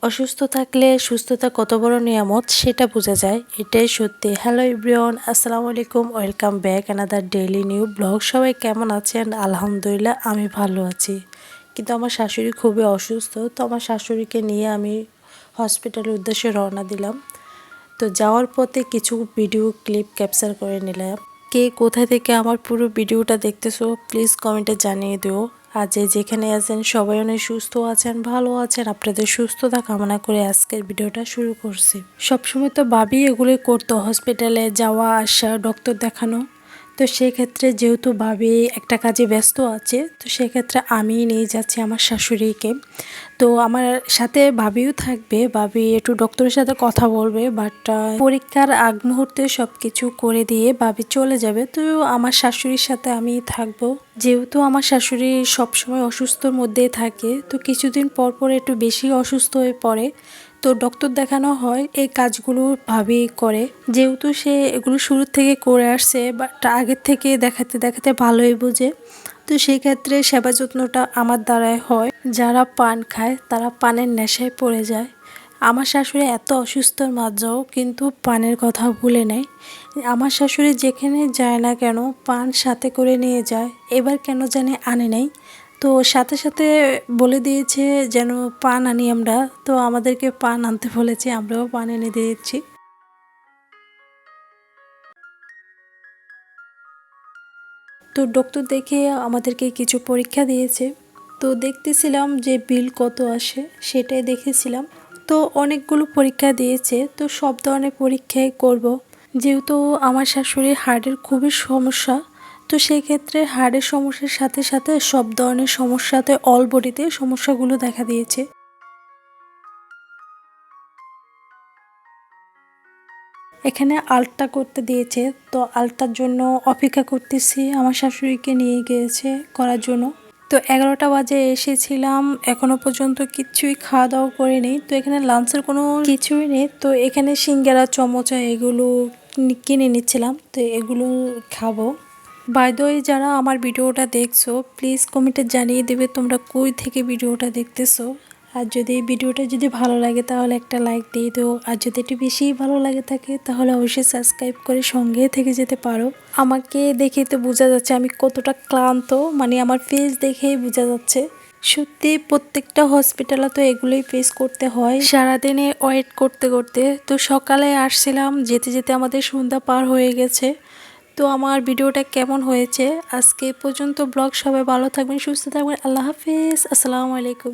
অসুস্থ থাকলে সুস্থতা কত বড় নিয়ামত সেটা বোঝা যায়, এটাই সত্যি। হ্যালো এভরিওয়ান, আসসালামু আলাইকুম, welcome back another daily new blog. সবাই কেমন আছেন? আলহামদুলিল্লাহ আমি ভালো আছি, কিন্তু আমার শাশুড়ি খুবই অসুস্থ। তো আমার শাশুড়িকে নিয়ে আমি হসপিটালের উদ্দেশ্যে রওনা দিলাম। তো যাওয়ার পথে কিছু ভিডিও ক্লিপ ক্যাপচার করে নিলাম। কে কোথা থেকে আমার পুরো ভিডিওটা দেখতেছো প্লিজ কমেন্টে জানিয়ে দিও। আর যেখানে আছেন সবাই অনেক সুস্থ আছেন, ভালো আছেন, আপনাদের সুস্থতা কামনা করে আজকের ভিডিওটা শুরু করছি। সবসময় তো ভাবি এগুলোই করতো, হসপিটালে যাওয়া আসা, ডক্টর দেখানো। তো সেক্ষেত্রে যেহেতু ভাবি একটা কাজে ব্যস্ত আছে, তো সেক্ষেত্রে আমি নিয়ে যাচ্ছি আমার শাশুড়িকে। তো আমার সাথে ভাবিও থাকবে, ভাবি একটু ডক্টরের সাথে কথা বলবে, বাট পরীক্ষার আগ মুহূর্তে সব কিছু করে দিয়ে ভাবি চলে যাবে। তো আমার শাশুড়ির সাথে আমি থাকবো। যেহেতু আমার শাশুড়ি সবসময় অসুস্থর মধ্যেই থাকে, তো কিছুদিন পর পর একটু বেশি অসুস্থ হয়ে পড়ে। তো ডক্টর দেখানো হয়, এই কাজগুলো ভাবি করে। যেহেতু সে এগুলো শুরু থেকে করে আসছে, বাট আগের থেকে দেখাতে দেখাতে ভালোই বোঝে। তো সেই ক্ষেত্রে সেবা যত্নটা আমার দ্বারাই হয়। যারা পান খায় তারা পানের নেশায় পড়ে যায়। আমার শাশুড়ি এত অসুস্থর মাঝেও কিন্তু পানের কথা ভুলে নেয়। আমার শাশুড়ি যেখানে যায় না কেন পান সাথে করে নিয়ে যায়। এবার কেন জানি আনে নাই, তো সাথে সাথে বলে দিয়েছে যেন পান আনি আমরা। তো আমাদেরকে পান আনতে বলেছে, আমরাও পান এনে দিয়েছি। তো ডক্টর দেখে আমাদেরকে কিছু পরীক্ষা দিয়েছে। তো দেখতেছিলাম যে বিল কত আসে, সেটাই দেখেছিলাম। তো অনেকগুলো পরীক্ষা দিয়েছে, তো সব ধরনের পরীক্ষাই করব। যেহেতু আমার শাশুড়ির হার্টের খুবই সমস্যা, তো সেই ক্ষেত্রে হার্টের সমস্যার সাথে সাথে সব ধরনের সমস্যাতে অল বডিতে সমস্যাগুলো দেখা দিয়েছে। এখানে আলট্রা করতে দিয়েছে, তো আলট্রার জন্য অপেক্ষা করতেছি। আমার শাশুড়িকে নিয়ে গিয়েছে করার জন্য। তো 11টা বাজে এসেছিলাম, এখনো পর্যন্ত কিচ্ছুই খাওয়া দাওয়া করিনি। তো এখানে লাঞ্চের কোনো কিছুই নেই। তো এখানে সিঙ্গারা, চমচা এগুলো কিনে নিচ্ছিলাম, তো এগুলো খাবো। বাই দ্য ওয়ে, যারা আমার ভিডিওটা দেখছো প্লিজ কমেন্টে জানিয়ে দেবে তোমরা কই থেকে ভিডিওটা দেখতেছো। আর যদি ভিডিওটা ভালো লাগে তাহলে একটা লাইক দিয়ে দিও। আর যদি একটু বেশি ভালো লাগে থাকে তাহলে অবশ্যই সাবস্ক্রাইব করে সঙ্গে থেকে যেতে পারো। আমাকে দেখে তো বোঝা যাচ্ছে আমি কতটা ক্লান্ত, মানে আমার ফেস দেখেই বোঝা যাচ্ছে। সত্যি প্রত্যেকটা হসপিটালে তো এগুলোই ফেস করতে হয় সারাদিনে ওয়েট করতে করতে। তো সকালে আসছিলাম, যেতে যেতে আমাদের সন্ধ্যা পার হয়ে গেছে। তো আমার ভিডিওটা কেমন হয়েছে আজকে পর্যন্ত ব্লগ। সবাই ভালো থাকবেন, সুস্থ থাকবেন। আল্লাহ হাফেজ, আসসালামু আলাইকুম।